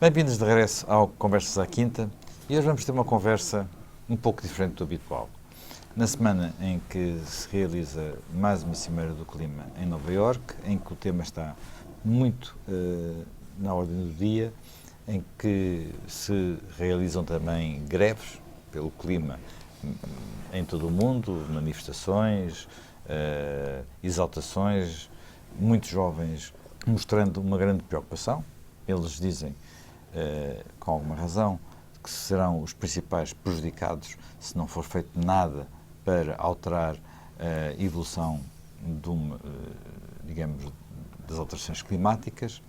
Bem-vindos de regresso ao Conversas à Quinta e hoje vamos ter uma conversa um pouco diferente do habitual. Na semana em que se realiza mais uma Cimeira do Clima em Nova Iorque, em que o tema está muito na ordem do dia, em que se realizam também greves pelo clima em todo o mundo, manifestações, exaltações, muitos jovens mostrando uma grande preocupação. Eles dizem, com alguma razão, que serão os principais prejudicados se não for feito nada para alterar a evolução das alterações climáticas.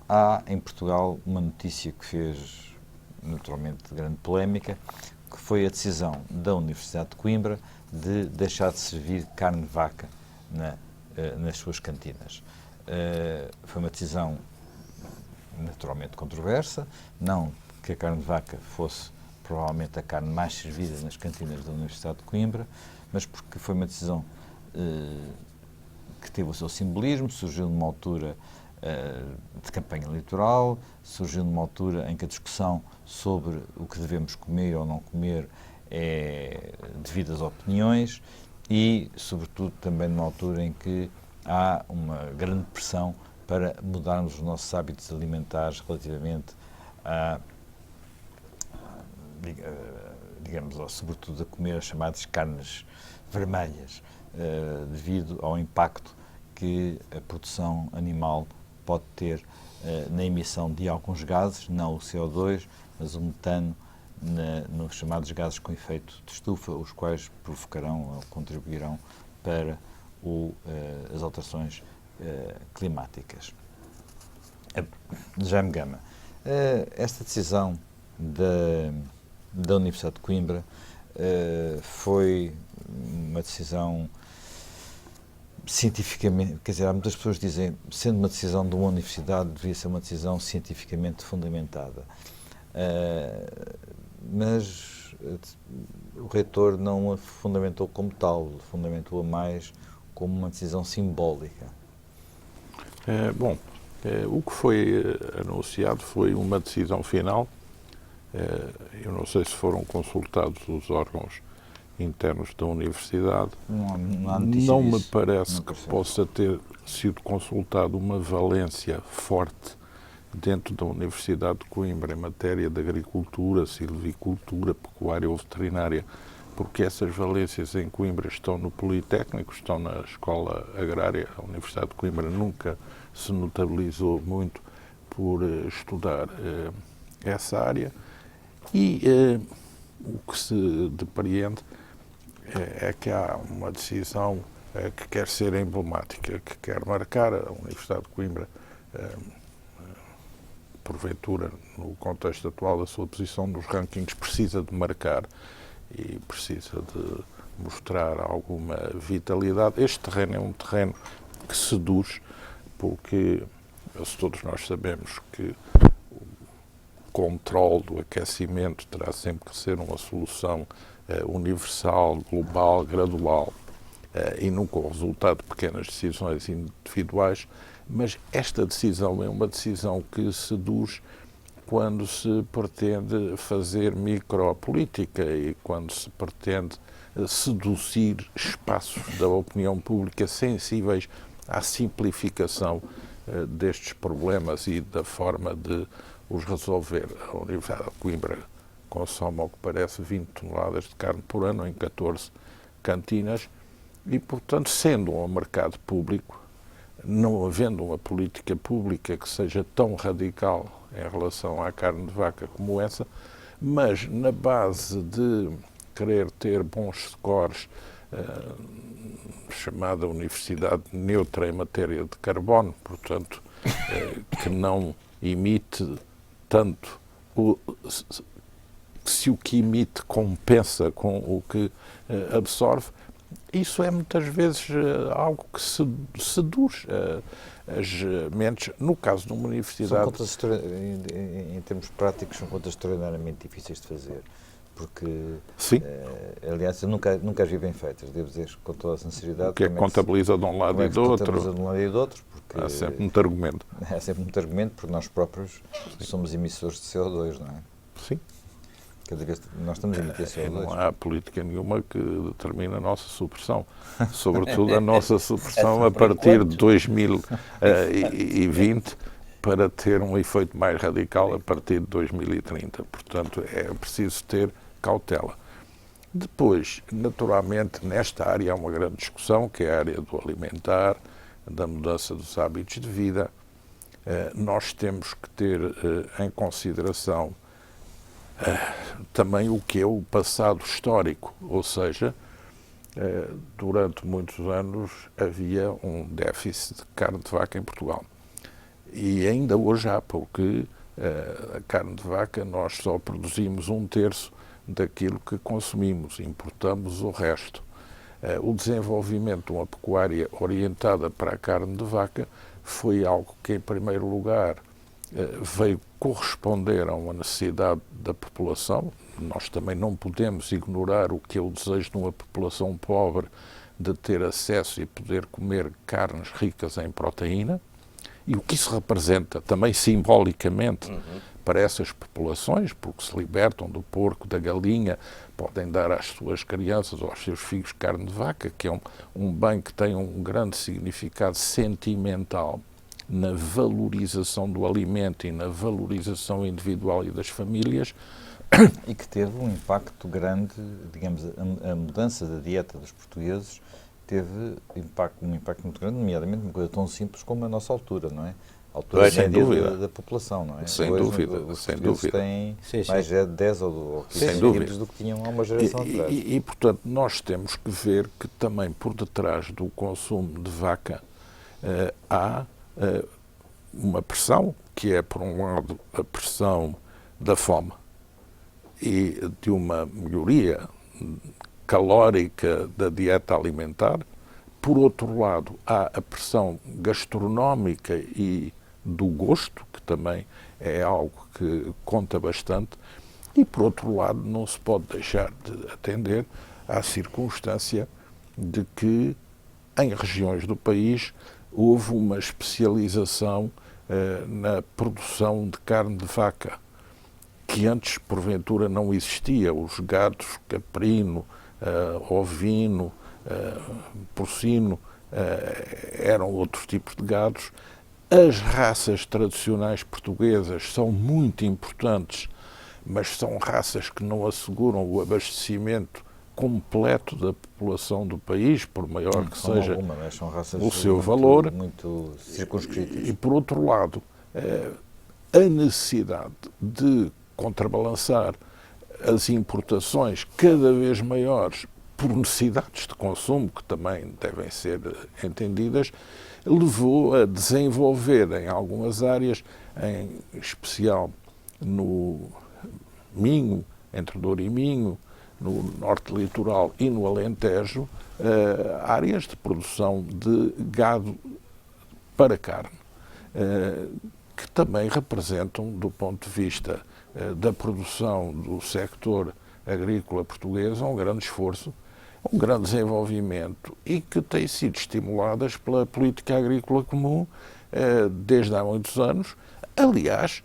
Há em Portugal uma notícia que fez naturalmente grande polémica, que foi a decisão da Universidade de Coimbra de deixar de servir carne de vaca nas suas cantinas. Foi uma decisão naturalmente controversa, não que a carne de vaca fosse provavelmente a carne mais servida nas cantinas da Universidade de Coimbra, mas porque foi uma decisão que teve o seu simbolismo, surgiu numa altura de campanha eleitoral, surgiu numa altura em que a discussão sobre o que devemos comer ou não comer é devido às opiniões e, sobretudo, também numa altura em que há uma grande pressão para mudarmos os nossos hábitos alimentares relativamente a, sobretudo, a comer as chamadas carnes vermelhas, devido ao impacto que a produção animal pode ter na emissão de alguns gases, não o CO2, mas o metano, nos chamados gases com efeito de estufa, os quais provocarão ou contribuirão para as alterações climáticas. Jaime Gama, esta decisão da Universidade de Coimbra foi uma decisão cientificamente, quer dizer, há muitas pessoas que dizem, sendo uma decisão de uma universidade, devia ser uma decisão cientificamente fundamentada. Mas o reitor não a fundamentou como tal, fundamentou-a mais como uma decisão simbólica. O que foi anunciado foi uma decisão final. Eu não sei se foram consultados os órgãos internos da universidade. Não me parece que possa ter sido consultado uma valência forte dentro da Universidade de Coimbra em matéria de agricultura, silvicultura, pecuária ou veterinária, porque essas valências em Coimbra estão no Politécnico, estão na Escola Agrária. A Universidade de Coimbra nunca se notabilizou muito por estudar essa área e o que se depreende é que há uma decisão que quer ser emblemática, que quer marcar a Universidade de Coimbra, porventura, no contexto atual da sua posição nos rankings, precisa de marcar e precisa de mostrar alguma vitalidade. Este terreno é um terreno que seduz, porque todos nós sabemos que o controle do aquecimento terá sempre que ser uma solução universal, global, gradual, e nunca o resultado de pequenas decisões individuais, mas esta decisão é uma decisão que seduz quando se pretende fazer micropolítica e quando se pretende seduzir espaços da opinião pública sensíveis à simplificação destes problemas e da forma de os resolver. A Universidade de Coimbra consome, ao que parece, 20 toneladas de carne por ano em 14 cantinas e, portanto, sendo um mercado público, não havendo uma política pública que seja tão radical em relação à carne de vaca como essa, mas na base de querer ter bons scores, chamada universidade neutra em matéria de carbono, portanto, que não emite tanto, se o que emite compensa com o que absorve, isso é muitas vezes algo que seduz as mentes. No caso de uma universidade... Em termos práticos, são contas extraordinariamente difíceis de fazer, porque, sim. Aliás, eu nunca as vi bem feitas, devo dizer, com toda a sinceridade. O que é que contabiliza de um lado e do outro? Contabiliza de um lado e do outro, porque há sempre muito argumento. Há sempre muito argumento, porque nós próprios somos emissores de CO2, não é? Sim. Cada vez nós estamos a emitir CO2. Não há política nenhuma que determine a nossa supressão. Sobretudo a nossa supressão a partir de 2020 para ter um efeito mais radical a partir de 2030. Portanto, é preciso ter cautela. Depois, naturalmente, nesta área há uma grande discussão, que é a área do alimentar, da mudança dos hábitos de vida. Nós temos que ter em consideração também o que é o passado histórico, ou seja, durante muitos anos havia um déficit de carne de vaca em Portugal. E ainda hoje há, porque a carne de vaca nós só produzimos 1/3 daquilo que consumimos, importamos o resto. O desenvolvimento de uma pecuária orientada para a carne de vaca foi algo que, em primeiro lugar, veio corresponder a uma necessidade da população. Nós também não podemos ignorar o que é o desejo de uma população pobre de ter acesso e poder comer carnes ricas em proteína, e o que isso representa também simbolicamente para essas populações, porque se libertam do porco, da galinha, podem dar às suas crianças ou aos seus filhos carne de vaca, que é um bem que tem um grande significado sentimental na valorização do alimento e na valorização individual e das famílias. E que teve um impacto grande, digamos, a mudança da dieta dos portugueses teve um impacto muito grande, nomeadamente uma coisa tão simples como a nossa altura, não é? A altura média da população, não é? Sem hoje, dúvida, os sem portugueses dúvida. têm Sim. mais de 10 ou 15 quilos do que tinham há uma geração atrás. E, portanto, nós temos que ver que também por detrás do consumo de vaca há uma pressão, que é, por um lado, a pressão da fome e de uma melhoria calórica da dieta alimentar. Por outro lado, há a pressão gastronómica e do gosto, que também é algo que conta bastante. E, por outro lado, não se pode deixar de atender à circunstância de que, em regiões do país, houve uma especialização na produção de carne de vaca, que antes, porventura, não existia. Os gados caprino, ovino, porcino, eram outros tipos de gados. As raças tradicionais portuguesas são muito importantes, mas são raças que não asseguram o abastecimento completo da população do país, por maior que seja são raças o seu valor. Muito circunscritas. E, por outro lado, a necessidade de contrabalançar as importações cada vez maiores por necessidades de consumo, que também devem ser entendidas, levou a desenvolver em algumas áreas, em especial no Minho, entre Douro e Minho, no norte litoral e no Alentejo, áreas de produção de gado para carne, que também representam, do ponto de vista da produção do sector agrícola português, um grande esforço, um grande desenvolvimento e que têm sido estimuladas pela política agrícola comum desde há muitos anos. Aliás,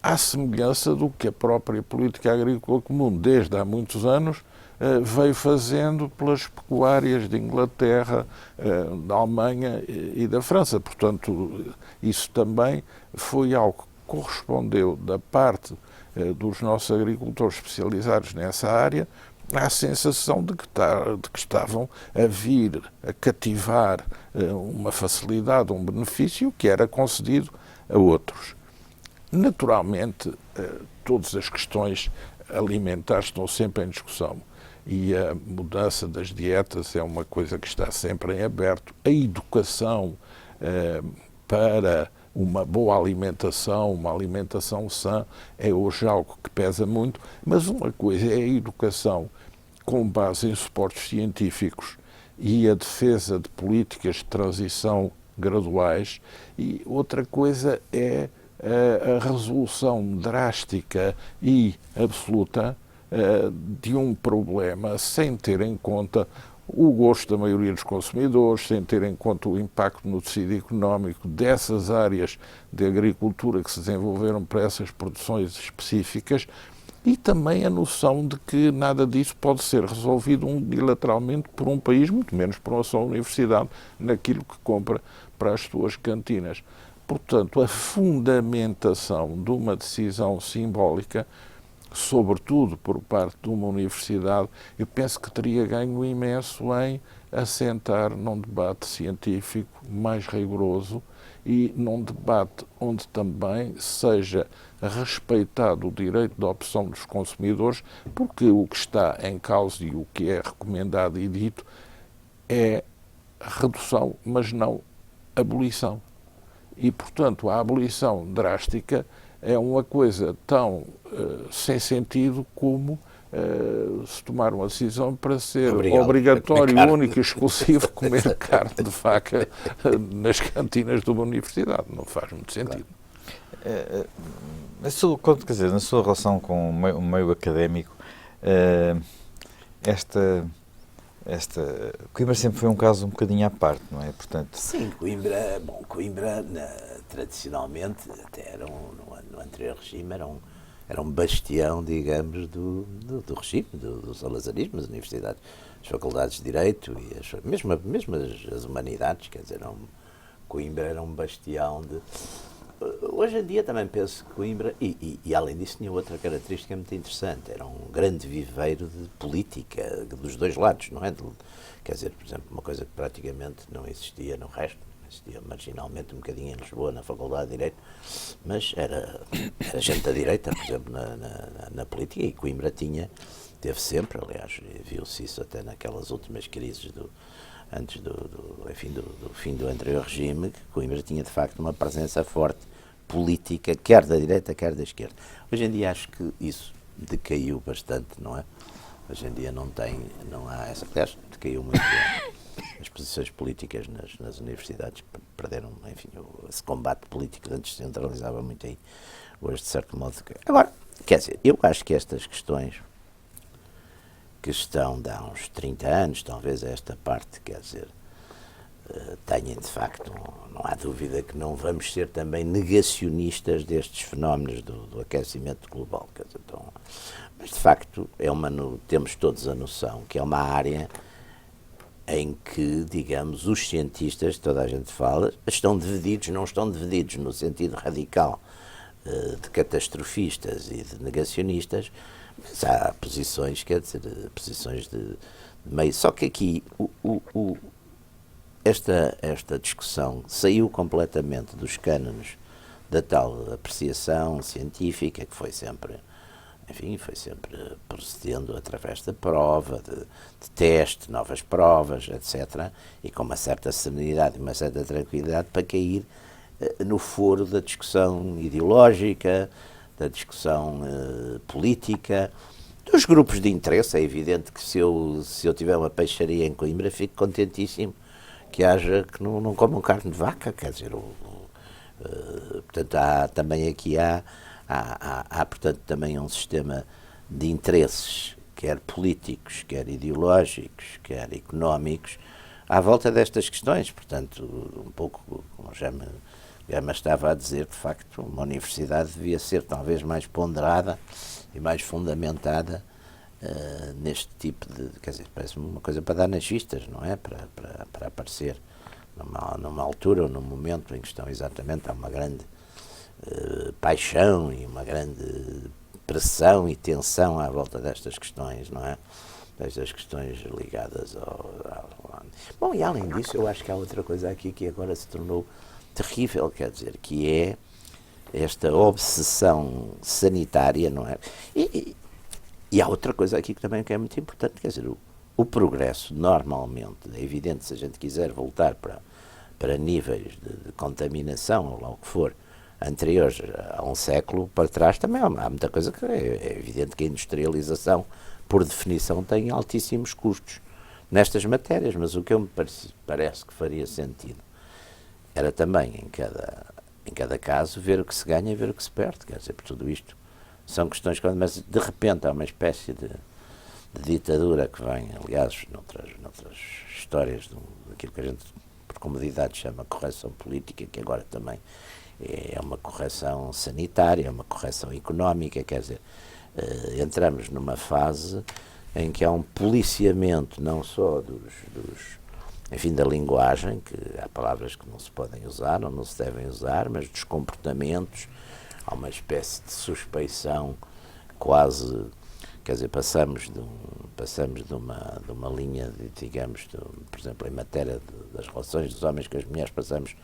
à semelhança do que a própria política agrícola comum desde há muitos anos veio fazendo pelas pecuárias de Inglaterra, da Alemanha e da França. Portanto, isso também foi algo que correspondeu da parte dos nossos agricultores especializados nessa área à sensação de que estavam a vir a cativar uma facilidade, um benefício que era concedido a outros. Naturalmente, todas as questões alimentares estão sempre em discussão e a mudança das dietas é uma coisa que está sempre em aberto. A educação para uma boa alimentação, uma alimentação sã, é hoje algo que pesa muito, mas uma coisa é a educação com base em suportes científicos e a defesa de políticas de transição graduais, e outra coisa é a resolução drástica e absoluta de um problema sem ter em conta o gosto da maioria dos consumidores, sem ter em conta o impacto no tecido económico dessas áreas de agricultura que se desenvolveram para essas produções específicas, e também a noção de que nada disso pode ser resolvido unilateralmente por um país, muito menos por uma só universidade, naquilo que compra para as suas cantinas. Portanto, a fundamentação de uma decisão simbólica, sobretudo por parte de uma universidade, eu penso que teria ganho imenso em assentar num debate científico mais rigoroso e num debate onde também seja respeitado o direito de opção dos consumidores, porque o que está em causa e o que é recomendado e dito é redução, mas não abolição. E, portanto, a abolição drástica é uma coisa tão sem sentido como se tomar uma decisão para ser obrigatório, único e exclusivo comer carne de vaca nas cantinas de uma universidade. Não faz muito sentido. Quer dizer, na sua relação com o meio académico, Coimbra sempre foi um caso um bocadinho à parte, não é? Portanto... Sim, Coimbra, tradicionalmente, até era no anterior regime, era um bastião, digamos, do regime, do salazarismo, as universidades, as faculdades de Direito e mesmo as humanidades, quer dizer, Coimbra era um bastião de... Hoje em dia também penso que Coimbra, e além disso tinha outra característica muito interessante, era um grande viveiro de política dos dois lados, não é? Quer dizer, por exemplo, uma coisa que praticamente não existia no resto, existia marginalmente um bocadinho em Lisboa, na Faculdade de Direito, mas era gente da direita, por exemplo, na política, e Coimbra teve sempre, aliás, viu-se isso até naquelas últimas crises antes do fim do anterior regime, que Coimbra tinha de facto uma presença forte política, quer da direita, quer da esquerda. Hoje em dia acho que isso decaiu bastante, não é? Hoje em dia não há essa... Aliás, decaiu muito as posições políticas nas universidades, perderam, enfim, esse combate político que antes se centralizava muito aí. Hoje, de certo modo... Agora, quer dizer, eu acho que estas questões que estão de há uns 30 anos, talvez a esta parte, quer dizer, tenham de facto, não há dúvida que não vamos ser também negacionistas destes fenómenos do aquecimento global, quer dizer, então, mas de facto temos todos a noção que é uma área em que, digamos, os cientistas, toda a gente fala, não estão divididos no sentido radical de catastrofistas e de negacionistas, mas há posições, quer dizer, posições de meio. Só que aqui esta discussão saiu completamente dos cânones da tal apreciação científica que foi sempre procedendo através da prova, de teste, novas provas, etc., e com uma certa serenidade e uma certa tranquilidade para cair no foro da discussão ideológica, da discussão política, dos grupos de interesse. É evidente que se eu tiver uma peixaria em Coimbra, fico contentíssimo que não comam carne de vaca, quer dizer, portanto, há portanto também um sistema de interesses, quer políticos, quer ideológicos, quer económicos, à volta destas questões. Portanto, um pouco, como já me estava a dizer, de facto, uma universidade devia ser talvez mais ponderada e mais fundamentada neste tipo de... Quer dizer, parece-me uma coisa para dar nas vistas, não é? Para aparecer numa altura ou num momento em que estão exatamente, há uma grande paixão e uma grande pressão e tensão à volta destas questões, não é? Destas questões ligadas Bom, e além disso, eu acho que há outra coisa aqui que agora se tornou terrível, quer dizer, que é esta obsessão sanitária, não é? E há outra coisa aqui que também é muito importante, quer dizer, o progresso normalmente, é evidente, se a gente quiser voltar para níveis de contaminação, ou lá o que for, anteriores a um século para trás, também há muita coisa que é evidente que a industrialização, por definição, tem altíssimos custos nestas matérias, mas o que me parece que faria sentido era também, em cada caso, ver o que se ganha e ver o que se perde, quer dizer, por tudo isto são questões que, mas de repente há uma espécie de ditadura que vem, aliás, noutras histórias, daquilo que a gente, por comodidade, chama correção política, que agora também é uma correção sanitária, é uma correção económica, quer dizer, entramos numa fase em que há um policiamento não só enfim, da linguagem, que há palavras que não se podem usar ou não se devem usar, mas dos comportamentos, há uma espécie de suspeição quase, quer dizer, passamos de uma linha, digamos, por exemplo, em matéria das relações dos homens com as mulheres, passamos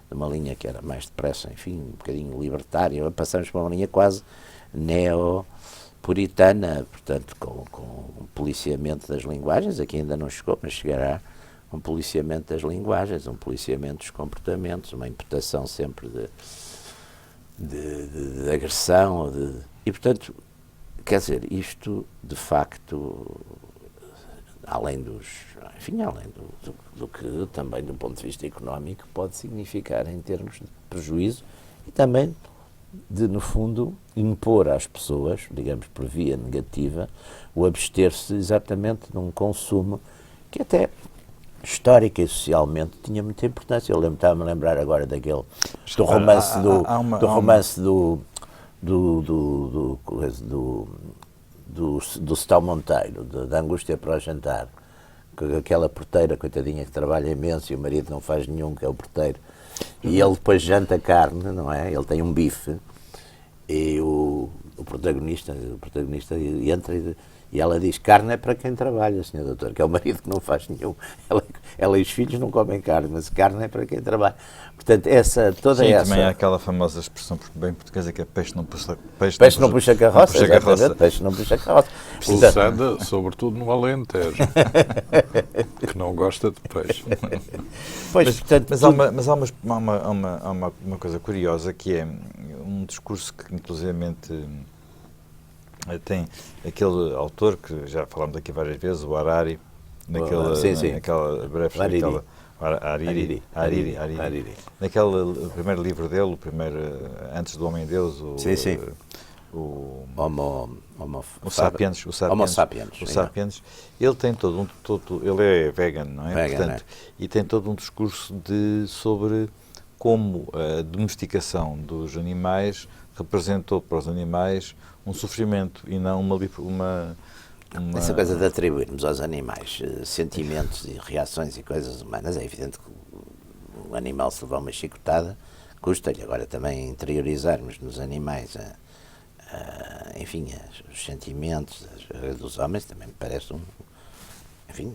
de uma linha que era mais depressa, enfim, um bocadinho libertária, passamos para uma linha quase neopuritana, portanto, com um policiamento das linguagens, aqui ainda não chegou, mas chegará um policiamento das linguagens, um policiamento dos comportamentos, uma imputação sempre de agressão, e, portanto, quer dizer, isto, de facto, além do que também, do ponto de vista económico, pode significar em termos de prejuízo e também de, no fundo, impor às pessoas, digamos, por via negativa, o abster-se exatamente de um consumo que até histórica e socialmente tinha muita importância. Eu estava-me a lembrar agora do romance do Setão Monteiro, da Angústia para o Jantar, aquela porteira, coitadinha, que trabalha imenso e o marido não faz nenhum, que é o porteiro, e ele depois janta carne, não é? Ele tem um bife, e o protagonista entra e ela diz: carne é para quem trabalha, Sr. Doutor, que é o marido que não faz nenhum. Ela e os filhos não comem carne, mas carne é para quem trabalha. Portanto, também há aquela famosa expressão bem portuguesa que é peixe não puxa carroça. Peixe não puxa carroça. Pulsada, sobretudo no Alentejo, que não gosta de peixe. Mas há uma coisa curiosa, que é um discurso que, inclusivamente, tem aquele autor que já falámos aqui várias vezes, o Harari, naquela breve... Hariri. Naquele primeiro livro dele, antes do Homem-Deus, o Sapiens, ele tem ele é vegan, não é? Portanto, e tem todo um discurso sobre como a domesticação dos animais representou para os animais um sofrimento e não uma Essa coisa de atribuirmos aos animais sentimentos e reações e coisas humanas, é evidente que o animal, se levar uma chicotada, custa-lhe. Agora também interiorizarmos nos animais enfim, os sentimentos dos homens também me parece enfim,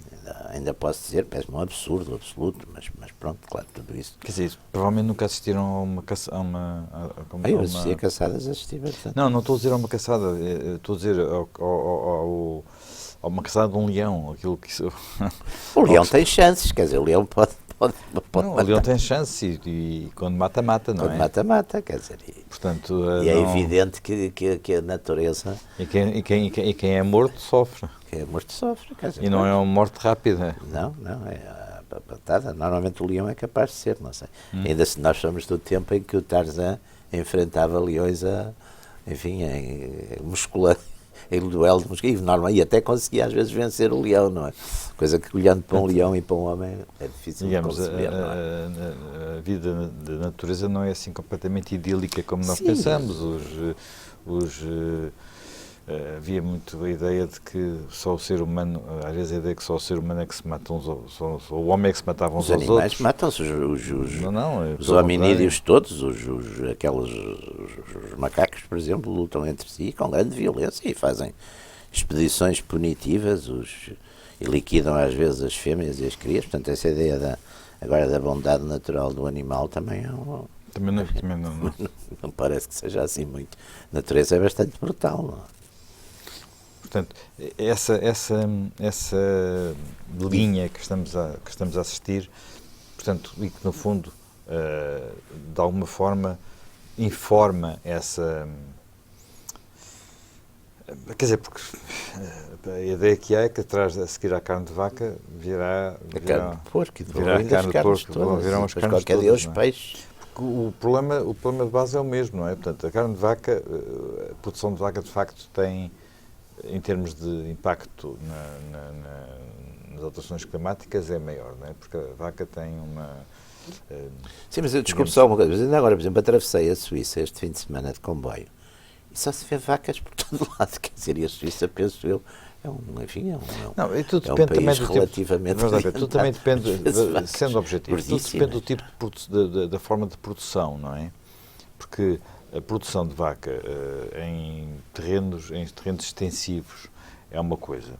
ainda posso dizer, parece-me um absurdo absoluto, mas pronto, claro, tudo isso. Quer dizer, provavelmente nunca assistiram a uma caçada. Eu assisti a caçadas, assisti bastante. Não estou a dizer a uma caçada, estou a dizer a uma caçada de um leão. Aquilo que o leão tem chances, quer dizer, o leão pode não, o leão tem chance e quando mata, não é? Quando mata, quer dizer. Portanto, é evidente que a natureza... E quem é morto sofre. Quem é morto sofre, quer dizer. E não é uma morte rápida. Não, é a patada. Normalmente o leão é capaz de ser, não sei. Ainda se nós somos do tempo em que o Tarzan enfrentava leões muscular. Em duelo e até conseguia às vezes vencer o leão, não é? Coisa que olhando para um leão e para um homem é difícil de conceber. A vida da natureza não é assim completamente idílica como nós pensamos. Havia muito a ideia de que só o ser humano, às vezes a ideia que só o ser humano é que se mata só o homem é que se matava uns aos outros. Os animais matam-se, os hominídeos todos, os macacos, por exemplo, lutam entre si com grande violência e fazem expedições punitivas e liquidam às vezes as fêmeas e as crias. Portanto, essa ideia agora da bondade natural do animal também é Também não. Não parece que seja assim muito. A natureza é bastante brutal, não é? Portanto, essa linha que estamos a assistir, portanto, e que no fundo, de alguma forma, informa essa... Quer dizer, porque a ideia que há é que atrás, a seguir à carne de vaca, virá a carne de porco, virá a carne de porco, virão as carnes qualquer dia os peixes. O problema de base é o mesmo, não é? Portanto, a carne de vaca, a produção de vaca, de facto, tem, em termos de impacto nas alterações climáticas, é maior, não é? Porque a vaca tem uma... Sim, mas eu desculpe só uma coisa. Mas ainda agora, por exemplo, atravessei a Suíça este fim de semana de comboio e só se vê vacas por todo lado. Quer dizer, e a Suíça, penso eu, Não, e tudo é um depende também país do relativamente... tipo, tudo também depende, sendo objetivo, tudo gordíssimas. depende do tipo da forma de produção, não é? Porque a produção de vaca em terrenos extensivos é uma coisa.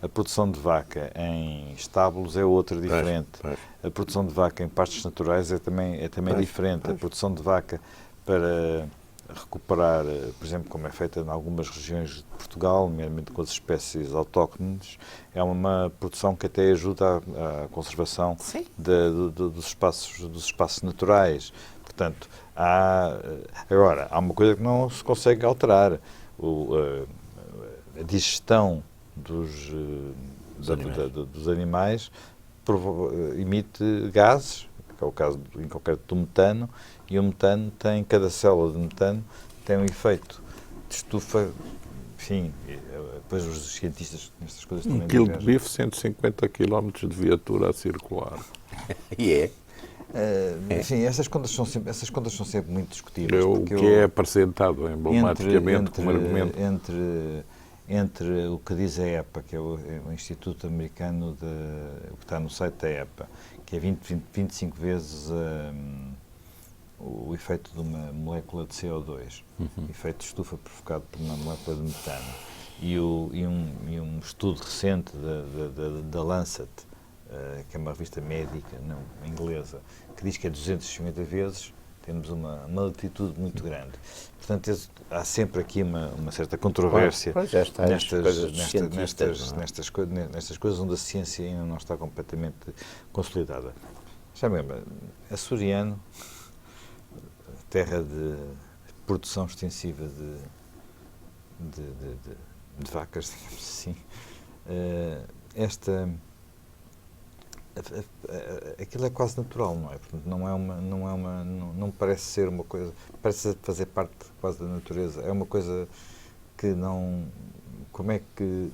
A produção de vaca em estábulos é outra, diferente. A produção de vaca em pastos naturais é também diferente. A produção de vaca para recuperar, por exemplo, como é feita em algumas regiões de Portugal, nomeadamente com as espécies autóctones, é uma produção que até ajuda à conservação dos espaços naturais. Portanto, agora, há uma coisa que não se consegue alterar. A digestão dos animais emite gases, que é o caso em concreto do metano, e o metano tem, cada célula de metano tem um efeito de estufa, enfim, depois os cientistas nestas coisas também... 1 quilo de bife, 150 km de viatura a circular. E é. Enfim, essas contas são sempre muito discutíveis. O que é apresentado emblematicamente como argumento. Entre o que diz a EPA, que é o Instituto Americano, que está no site da EPA, que é 25 vezes o efeito de uma molécula de CO2, efeito de estufa provocado por uma molécula de metano, e um estudo recente da Lancet, que é uma revista médica inglesa, que diz que é 250 vezes, temos uma latitude muito grande. Portanto, há sempre aqui uma certa controvérsia nestas coisas onde a ciência ainda não está completamente consolidada. Já me lembro, açoriano, terra de produção extensiva de vacas, digamos assim, aquilo é quase natural, não é? Portanto, não parece ser uma coisa, parece fazer parte quase da natureza. É uma coisa que não... Como é que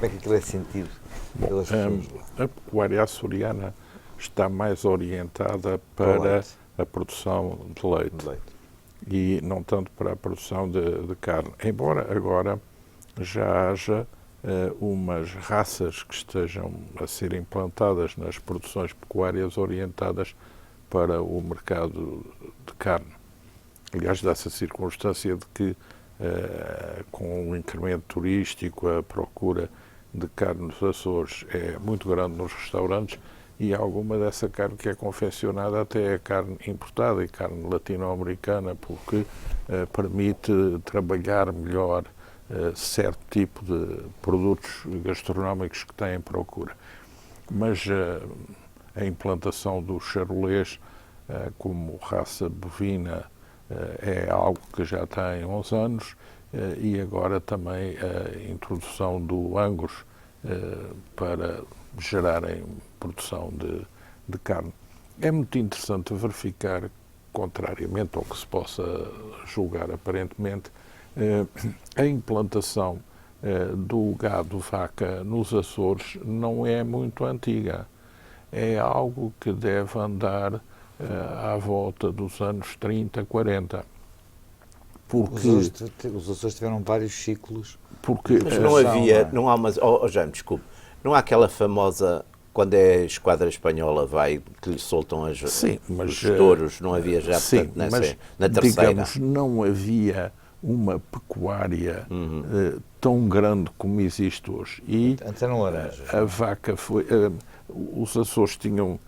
aquilo é sentido pelas pessoas? A pecuária açoriana está mais orientada para a produção de leite e não tanto para a produção de carne. Embora agora já haja umas raças que estejam a ser implantadas nas produções pecuárias orientadas para o mercado de carne. Aliás, dá-se a circunstância de que, com o incremento turístico, a procura de carne nos Açores é muito grande nos restaurantes e alguma dessa carne que é confeccionada até é carne importada e carne latino-americana, porque permite trabalhar melhor certo tipo de produtos gastronómicos que têm procura. Mas a implantação dos charolês como raça bovina é algo que já tem 11 anos e agora também a introdução do Angus para gerarem produção de carne. É muito interessante verificar, contrariamente ao que se possa julgar aparentemente, a implantação do gado vaca nos Açores não é muito antiga. É algo que deve andar à volta dos anos 30, 40. Porque os Açores tiveram vários ciclos. Mas não havia, não há umas... Jaime, desculpe, não há aquela famosa... Quando é a esquadra espanhola vai, que lhe soltam os touros, não havia já, portanto, na terceira. Digamos, não havia uma pecuária tão grande como existe hoje. E a vaca foi... os Açores tinham,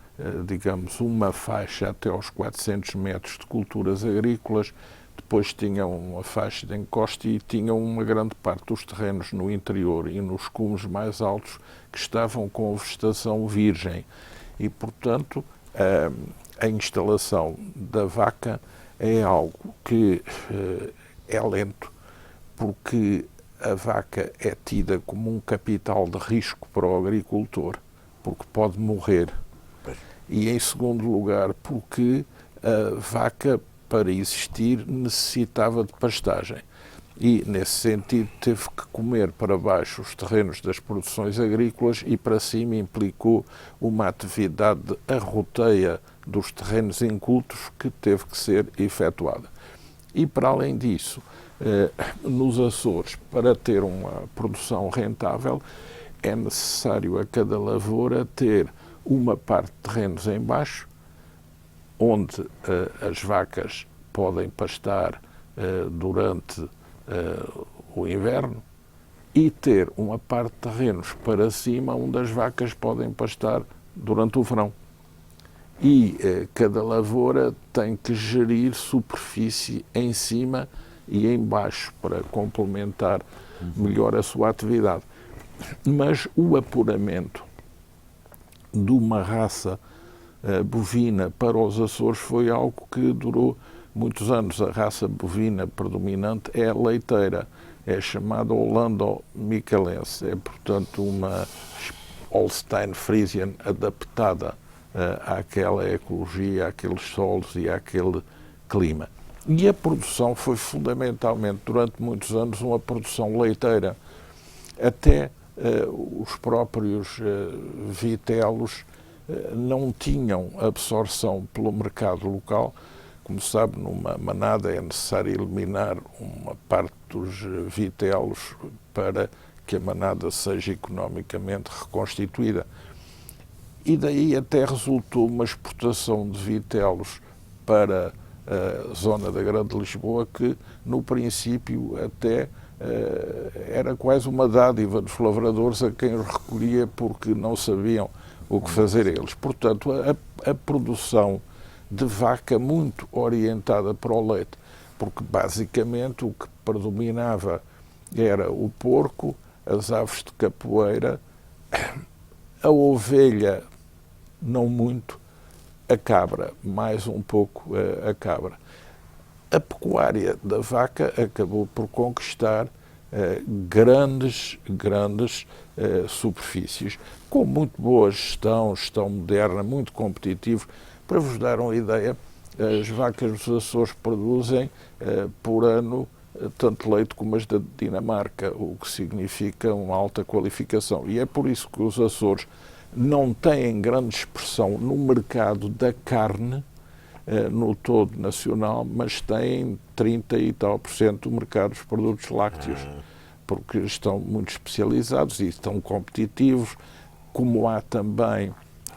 digamos, uma faixa até aos 400 metros de culturas agrícolas, depois tinham uma faixa de encosta e tinham uma grande parte dos terrenos no interior e nos cumes mais altos que estavam com vegetação virgem. E, portanto, a instalação da vaca é algo que é lento, porque a vaca é tida como um capital de risco para o agricultor, porque pode morrer. E, em segundo lugar, porque a vaca, para existir, necessitava de pastagem. E, nesse sentido, teve que comer para baixo os terrenos das produções agrícolas e para cima implicou uma atividade de arroteia dos terrenos incultos que teve que ser efetuada. E, para além disso, nos Açores, para ter uma produção rentável, é necessário a cada lavoura ter uma parte de terrenos em baixo, onde as vacas podem pastar durante o inverno, e ter uma parte de terrenos para cima, onde as vacas podem pastar durante o verão. E cada lavoura tem que gerir superfície em cima e em baixo para complementar melhor a sua atividade. Mas o apuramento de uma raça bovina para os Açores foi algo que durou muitos anos. A raça bovina predominante é a leiteira, é chamada Hollando-Micalense, é, portanto, uma Holstein Friesian adaptada àquela ecologia, àqueles solos e àquele clima. E a produção foi fundamentalmente, durante muitos anos, uma produção leiteira. Até os próprios vitelos não tinham absorção pelo mercado local. Como sabe, numa manada é necessário eliminar uma parte dos vitelos para que a manada seja economicamente reconstituída. E daí até resultou uma exportação de vitelos para a zona da Grande Lisboa que, no princípio, até era quase uma dádiva dos lavradores a quem os recolhia porque não sabiam o que fazer eles. Portanto, a produção de vaca muito orientada para o leite, porque basicamente o que predominava era o porco, as aves de capoeira, a ovelha não muito, a cabra, mais um pouco a cabra. A pecuária da vaca acabou por conquistar grandes superfícies, com muito boa gestão moderna, muito competitivo. Para vos dar uma ideia, as vacas dos Açores produzem por ano tanto leite como as da Dinamarca, o que significa uma alta qualificação. E é por isso que os Açores não têm grande expressão no mercado da carne, no todo nacional, mas têm 30 e tal % do mercado dos produtos lácteos, porque estão muito especializados e estão competitivos. Como há também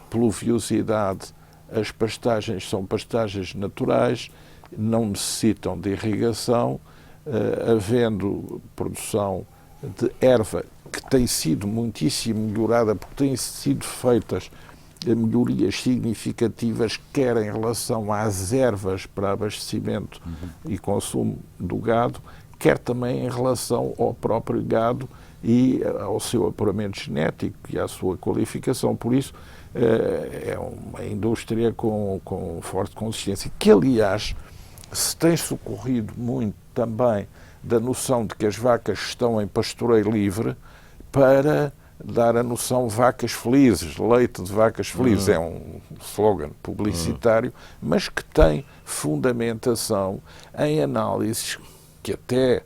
pluviosidade, as pastagens são pastagens naturais, não necessitam de irrigação, havendo produção de erva que tem sido muitíssimo melhorada, porque têm sido feitas melhorias significativas, quer em relação às ervas para abastecimento e consumo do gado, quer também em relação ao próprio gado e ao seu apuramento genético e à sua qualificação. Por isso, é uma indústria com forte consistência, que, aliás, se tem socorrido muito também da noção de que as vacas estão em pastoreio livre para dar a noção vacas felizes, leite de vacas felizes. É um slogan publicitário, mas que tem fundamentação em análises que até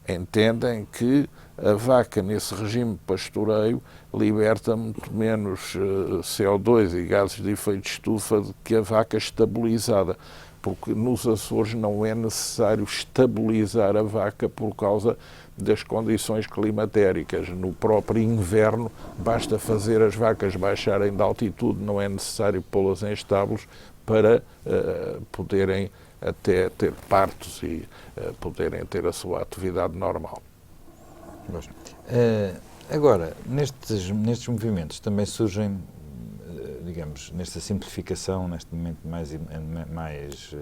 entendem que a vaca, nesse regime de pastoreio, liberta muito menos CO2 e gases de efeito de estufa do que a vaca estabilizada, porque nos Açores não é necessário estabilizar a vaca por causa das condições climatéricas. No próprio inverno basta fazer as vacas baixarem de altitude, não é necessário pô-las em estábulos para poderem até ter partos e poderem ter a sua atividade normal. Agora, nestes movimentos também surgem, digamos, nesta simplificação, neste momento mais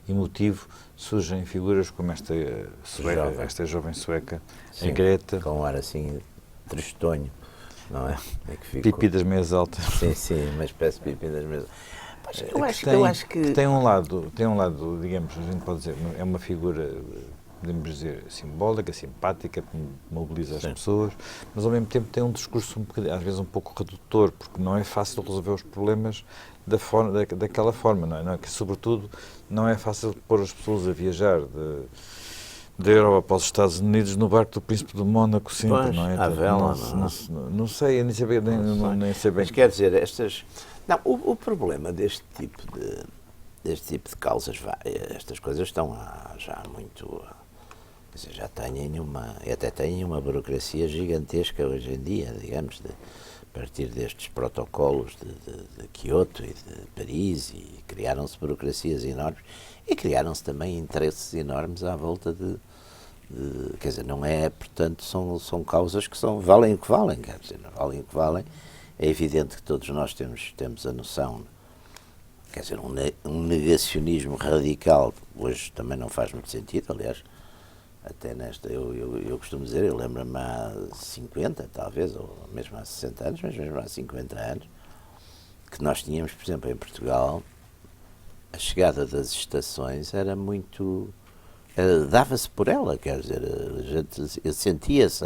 emotivo, surgem figuras como esta jovem sueca, sim, a Greta. Com um ar assim tristonho, não é? Pipi das meias altas. Sim, uma espécie de pipi das meias altas. Eu acho que tem um lado, digamos, a gente pode dizer, é uma figura podemos dizer, simbólica, simpática, mobiliza as Sim. pessoas, mas ao mesmo tempo tem um discurso às vezes um pouco redutor, porque não é fácil resolver os problemas daquela forma, não é? Não é que, sobretudo, não é fácil pôr as pessoas a viajar da Europa para os Estados Unidos no barco do Príncipe de Mónaco sempre, Pois, não é? à vela, Não sei, eu nem sei bem. Nem sei bem. Mas quer dizer, não, o problema deste tipo de causas, estas coisas estão já muito, quer dizer, até têm uma burocracia gigantesca hoje em dia, digamos, a partir destes protocolos de Kyoto e de Paris, e criaram-se burocracias enormes e criaram-se também interesses enormes à volta quer dizer, não é, portanto, são causas que valem o que valem, quer dizer, não valem o que valem. É evidente que todos nós temos a noção, quer dizer, um negacionismo radical hoje também não faz muito sentido, aliás, até eu costumo dizer, eu lembro-me há 50, talvez, ou mesmo há 60 anos, mas mesmo há 50 anos, que nós tínhamos, por exemplo, em Portugal, a chegada das estações era muito... dava-se por ela, quer dizer, a gente sentia-se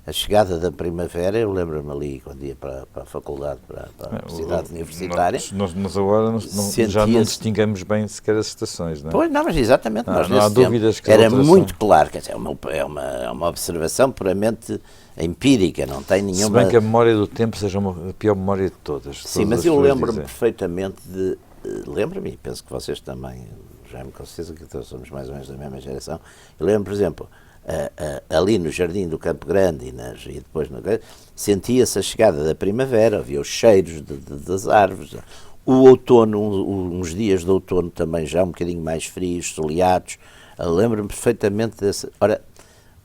a chegada da primavera. Eu lembro-me ali, quando ia para a faculdade, para a cidade universitária. Nós agora já não distinguimos bem sequer as estações, não é? Pois, não, mas exatamente. Não há dúvidas que era muito claro, quer dizer, é uma observação puramente empírica, não tem nenhuma... Se bem que a memória do tempo seja a pior memória de todas. Sim, mas eu lembro-me perfeitamente lembro-me, e penso que vocês também, já me com certeza que somos mais ou menos da mesma geração. Eu lembro, por exemplo, ali no Jardim do Campo Grande e depois sentia-se a chegada da primavera, havia os cheiros das árvores, o outono, uns dias de outono também já um bocadinho mais frios, soleados. Lembro-me perfeitamente desse... Ora,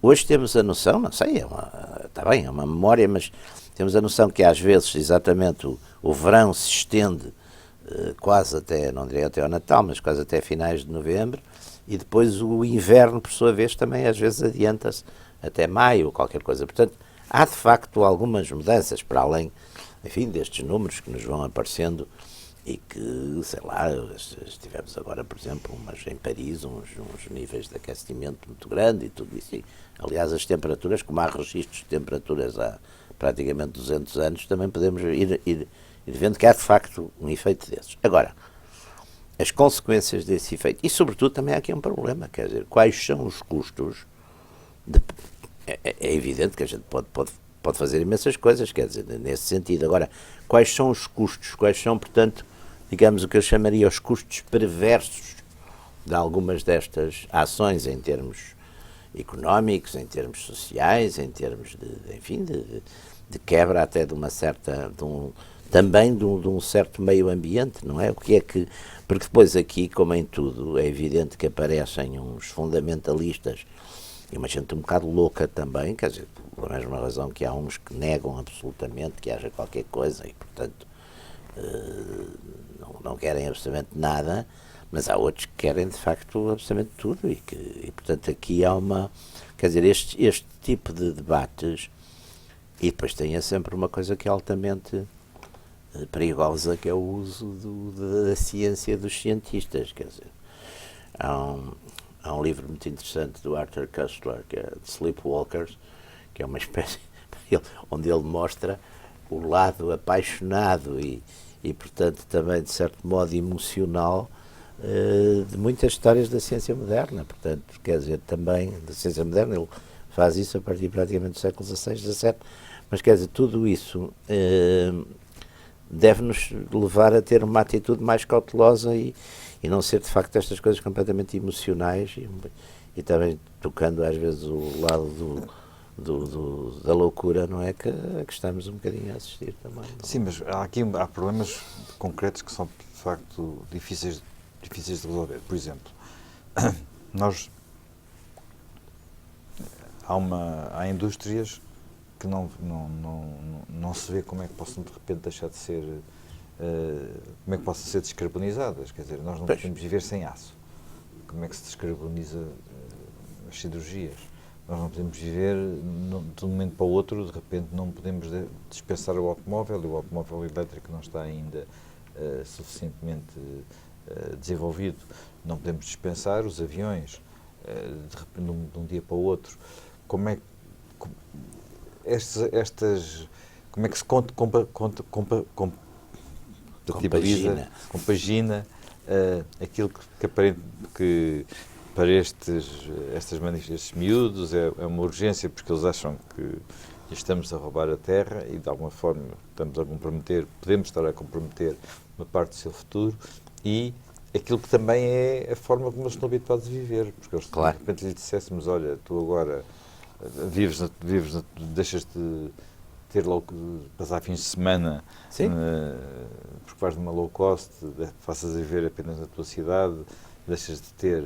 hoje temos a noção, não sei, está bem, é uma memória, mas temos a noção que às vezes exatamente o verão se estende quase até, não diria até ao Natal, mas quase até finais de novembro, e depois o inverno, por sua vez, também às vezes adianta-se até maio ou qualquer coisa. Portanto, há de facto algumas mudanças, para além, enfim, destes números que nos vão aparecendo e que, sei lá, tivemos agora, por exemplo, em Paris, uns níveis de aquecimento muito grande e tudo isso. E, aliás, as temperaturas, como há registros de temperaturas há praticamente 200 anos, também podemos ir vendo que há, de facto, um efeito desses. Agora, as consequências desse efeito, e sobretudo também há aqui um problema, quer dizer, quais são os custos é evidente que a gente pode fazer imensas coisas, quer dizer, nesse sentido. Agora, quais são os custos, quais são, portanto, digamos, o que eu chamaria os custos perversos de algumas destas ações em termos económicos, em termos sociais, em termos de quebra até de uma certa... também de um certo meio ambiente, não é? O que é que... Porque depois aqui, como em tudo, é evidente que aparecem uns fundamentalistas e uma gente um bocado louca também, quer dizer, pela mesma razão que há uns que negam absolutamente que haja qualquer coisa e, portanto, não querem absolutamente nada, mas há outros que querem, de facto, absolutamente tudo e portanto, aqui há uma... Quer dizer, este tipo de debates, e depois tem sempre uma coisa que é altamente perigosa, que é o uso da ciência dos cientistas, quer dizer, há um livro muito interessante do Arthur Koestler, que é The Sleepwalkers, que é uma espécie, onde ele mostra o lado apaixonado e portanto, também, de certo modo, emocional de muitas histórias da ciência moderna, portanto, quer dizer, também da ciência moderna, ele faz isso a partir praticamente do século XVI, XVII, mas quer dizer, tudo isso deve-nos levar a ter uma atitude mais cautelosa e não ser, de facto, estas coisas completamente emocionais e também tocando, às vezes, o lado da loucura, não é? Que estamos um bocadinho a assistir também. Não? Sim, mas há problemas concretos que são, de facto, difíceis de resolver. Por exemplo, há indústrias que não se vê como é que possam de repente deixar de ser, como é que possam ser descarbonizadas, quer dizer, nós não podemos viver sem aço. Como é que se descarboniza as cirurgias? Nós não podemos viver de um momento para o outro, de repente não podemos dispensar o automóvel, e o automóvel elétrico não está ainda suficientemente desenvolvido. Não podemos dispensar os aviões. de repente, de um dia para o outro, como é que como é que se compagina aquilo que para estes miúdos é uma urgência, porque eles acham que estamos a roubar a terra e de alguma forma podemos estar a comprometer uma parte do seu futuro, e aquilo que também é a forma como eles estão habituados a viver, porque eles, de repente lhes dissessemos, olha, tu agora deixas de ter passar fins de semana, porque vais numa low cost, passas a viver apenas na tua cidade, deixas de ter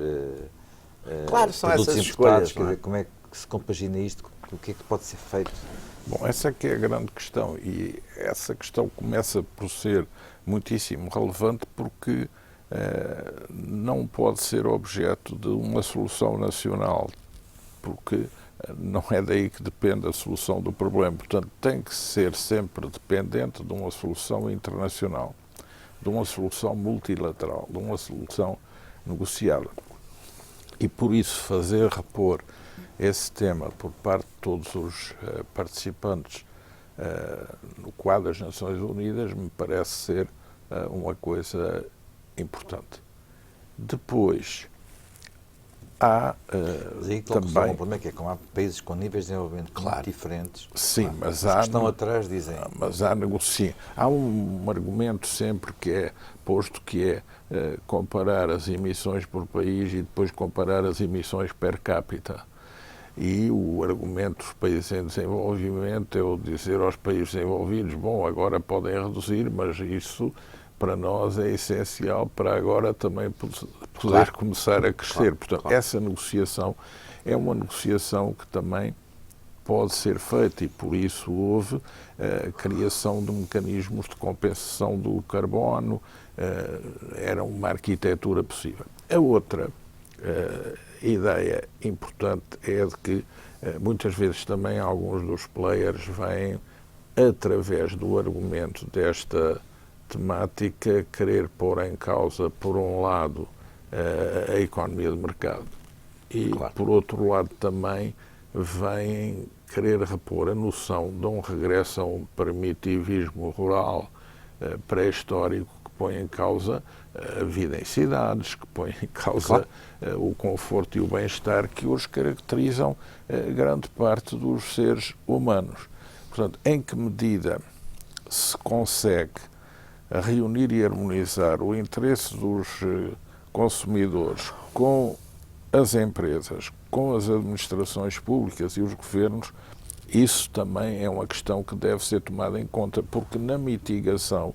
são produtos essas importados, escolhas, quer dizer, como é que se compagina isto? O que é que pode ser feito? Bom, essa é que é a grande questão, e essa questão começa por ser muitíssimo relevante porque não pode ser objeto de uma solução nacional, porque não é daí que depende a solução do problema. Portanto, tem que ser sempre dependente de uma solução internacional, de uma solução multilateral, de uma solução negociada. E por isso fazer repor esse tema por parte de todos os participantes no quadro das Nações Unidas me parece ser uma coisa importante. Depois, há também... O problema é que como há países com níveis de desenvolvimento muito diferentes, sim, mas os que estão atrás dizem... Mas há um argumento sempre que é posto, que é comparar as emissões por país e depois comparar as emissões per capita. E o argumento dos países em desenvolvimento é o dizer aos países desenvolvidos, bom, agora podem reduzir, mas isso para nós é essencial para agora também poder começar a crescer. Portanto, essa negociação é uma negociação que também pode ser feita, e por isso houve a criação de mecanismos de compensação do carbono, era uma arquitetura possível. A outra ideia importante é de que muitas vezes também alguns dos players vêm, através do argumento desta temática, querer pôr em causa, por um lado, a economia de mercado e, por outro lado, também vêm querer repor a noção de um regresso a um primitivismo rural pré-histórico que põe em causa a vida em cidades, que põe em causa o conforto e o bem-estar que hoje caracterizam grande parte dos seres humanos. Portanto, em que medida se consegue reunir e harmonizar o interesse dos consumidores com as empresas, com as administrações públicas e os governos, isso também é uma questão que deve ser tomada em conta, porque na mitigação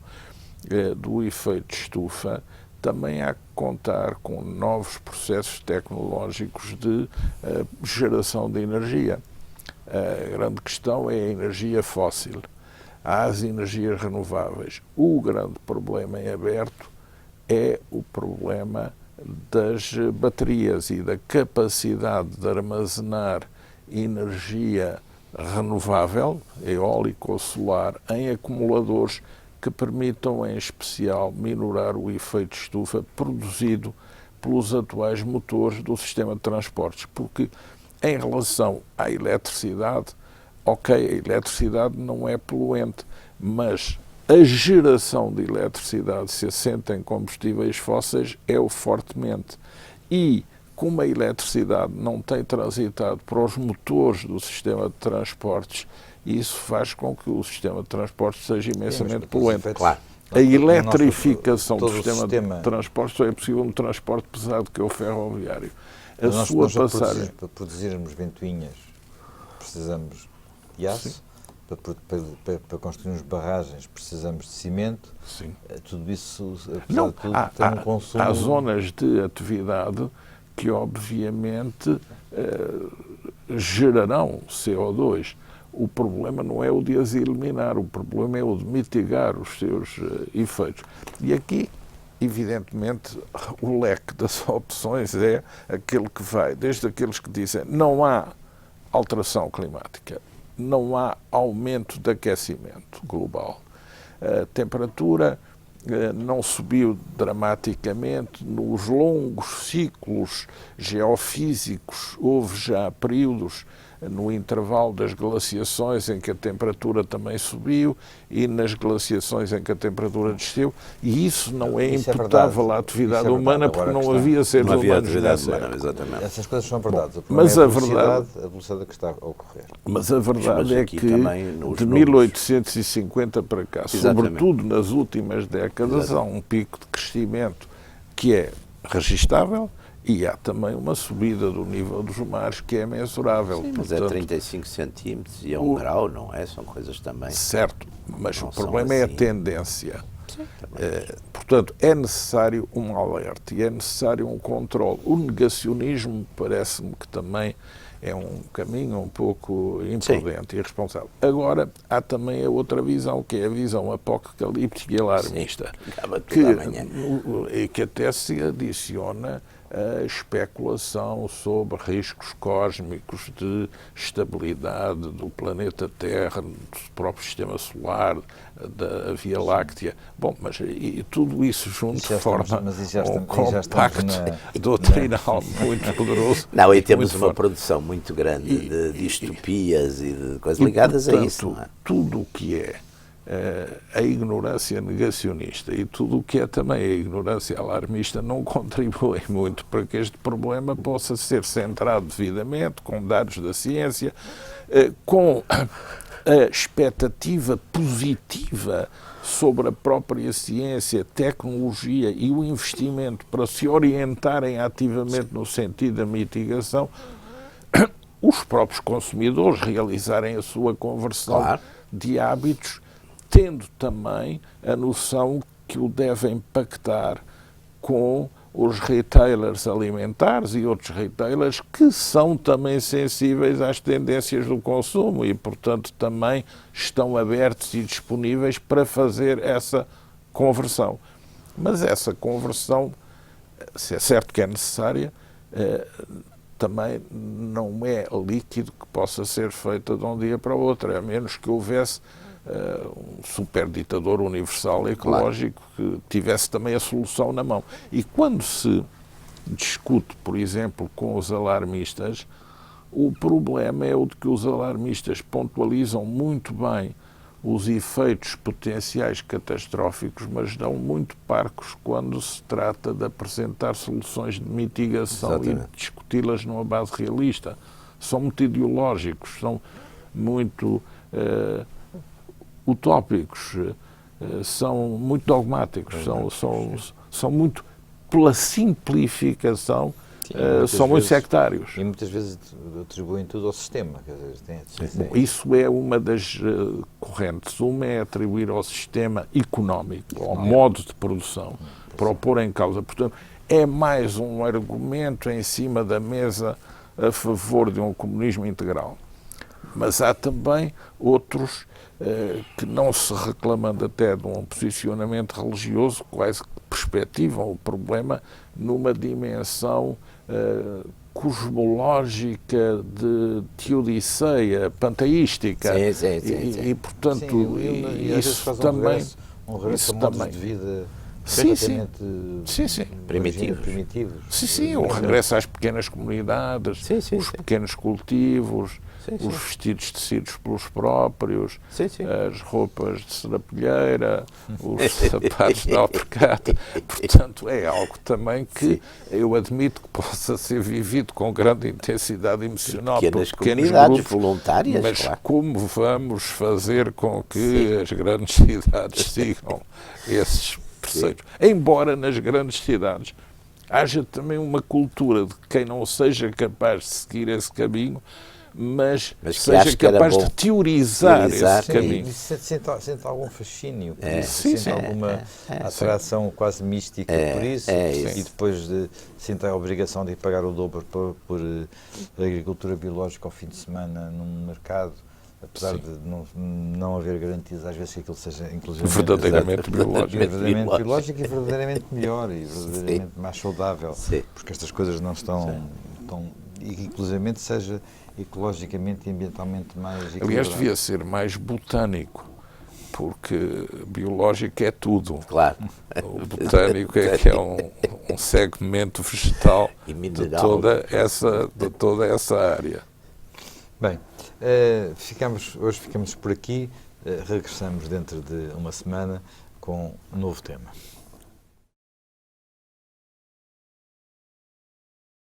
do efeito de estufa também há que contar com novos processos tecnológicos de geração de energia. A grande questão é a energia fóssil. Há as energias renováveis. O grande problema em aberto é o problema das baterias e da capacidade de armazenar energia renovável, eólica ou solar, em acumuladores que permitam, em especial, minorar o efeito de estufa produzido pelos atuais motores do sistema de transportes. Porque, em relação à eletricidade, ok, a eletricidade não é poluente, mas a geração de eletricidade se assenta em combustíveis fósseis é-o fortemente. E, como a eletricidade não tem transitado para os motores do sistema de transportes, isso faz com que o sistema de transportes seja imensamente poluente. A eletrificação do sistema de transportes só é possível no transporte pesado, que é o ferroviário. A sua passagem... Para produzirmos ventoinhas, precisamos de aço. Para construirmos barragens precisamos de cimento. Sim. Tudo isso, não, tudo, tem um consumo... Há zonas de atividade que obviamente gerarão CO2. O problema não é o de as eliminar, o problema é o de mitigar os seus efeitos. E aqui, evidentemente, o leque das opções é aquele que vai, desde aqueles que dizem não há alteração climática, não há aumento de aquecimento global. A temperatura não subiu dramaticamente. Nos longos ciclos geofísicos houve já períodos no intervalo das glaciações em que a temperatura também subiu e nas glaciações em que a temperatura desceu, e isso não é imputável à atividade humana, porque não havia seres humanos nessa época. Exatamente. Essas coisas são verdades. Mas é a velocidade a que está a ocorrer. Mas a verdade é aqui que também de 1850 para cá, sobretudo nas últimas décadas, há um pico de crescimento que é registável, e há também uma subida do nível dos mares que é mensurável. Sim, mas é 35 centímetros e é 1 grau, não é? São coisas também... Certo, mas não o problema é a assim. tendência. Sim, Portanto, é necessário um alerta e é necessário um controle. O negacionismo parece-me que também é um caminho um pouco imprudente e irresponsável. Agora, há também a outra visão, que é a visão apocalíptica e alarmista, que até se adiciona a especulação sobre riscos cósmicos de estabilidade do planeta Terra, do próprio Sistema Solar, da Via Láctea. Bom, mas e tudo isso junto forma um compacto doutrinal muito poderoso. Não, e temos uma produção muito grande de distopias e de coisas ligadas portanto, a isso. Não é? Tudo o que é a ignorância negacionista e tudo o que é também a ignorância alarmista não contribui muito para que este problema possa ser centrado devidamente, com dados da ciência, com a expectativa positiva sobre a própria ciência, tecnologia e o investimento para se orientarem ativamente no sentido da mitigação, os próprios consumidores realizarem a sua conversão de hábitos, tendo também a noção que o devem pactar com os retailers alimentares e outros retailers que são também sensíveis às tendências do consumo e, portanto, também estão abertos e disponíveis para fazer essa conversão. Mas essa conversão, se é certo que é necessária, também não é líquido que possa ser feita de um dia para o outro, a menos que houvesse um superditador universal ecológico que tivesse também a solução na mão. E quando se discute, por exemplo, com os alarmistas, o problema é o de que os alarmistas pontualizam muito bem os efeitos potenciais catastróficos, mas dão muito parcos quando se trata de apresentar soluções de mitigação e de discuti-las numa base realista. São muito ideológicos, são muito utópicos, são muito dogmáticos, são muito pela simplificação, são muito sectários. E muitas vezes atribuem tudo ao sistema. Quer dizer, Bom, isso é uma das correntes. Uma é atribuir ao sistema económico, ao modo de produção, para o pôr em causa. Portanto, é mais um argumento em cima da mesa a favor de um comunismo integral. Mas há também outros que, não se reclamando até de um posicionamento religioso, quase que perspectivam o problema numa dimensão cosmológica de teodiceia, panteística. Sim. E portanto, isso também... Um regresso a modos de vida primitivos. Sim, um regresso às pequenas comunidades, os pequenos cultivos, os vestidos tecidos pelos próprios, as roupas de serapilheira, os sapatos de alpercata. Portanto, é algo também que eu admito que possa ser vivido com grande intensidade emocional por pequenos grupos voluntárias. Mas como vamos fazer com que as grandes cidades sigam esses preceitos? Embora nas grandes cidades haja também uma cultura de quem não seja capaz de seguir esse caminho, mas seja capaz de teorizar esse caminho. Sente algum fascínio por isso, sente alguma atração quase mística por isso, e depois sente a obrigação de pagar o dobro por agricultura biológica ao fim de semana num mercado, apesar de não haver garantias às vezes que aquilo seja inclusive verdadeiramente biológico e verdadeiramente melhor e verdadeiramente mais saudável, porque estas coisas não estão e que inclusivamente seja ecologicamente e ambientalmente mais equilibrado. Aliás, devia ser mais botânico porque biológico é tudo. Claro. O botânico é que é um segmento vegetal E de mineral. toda essa área. Bem, hoje ficamos por aqui. Regressamos dentro de uma semana com um novo tema.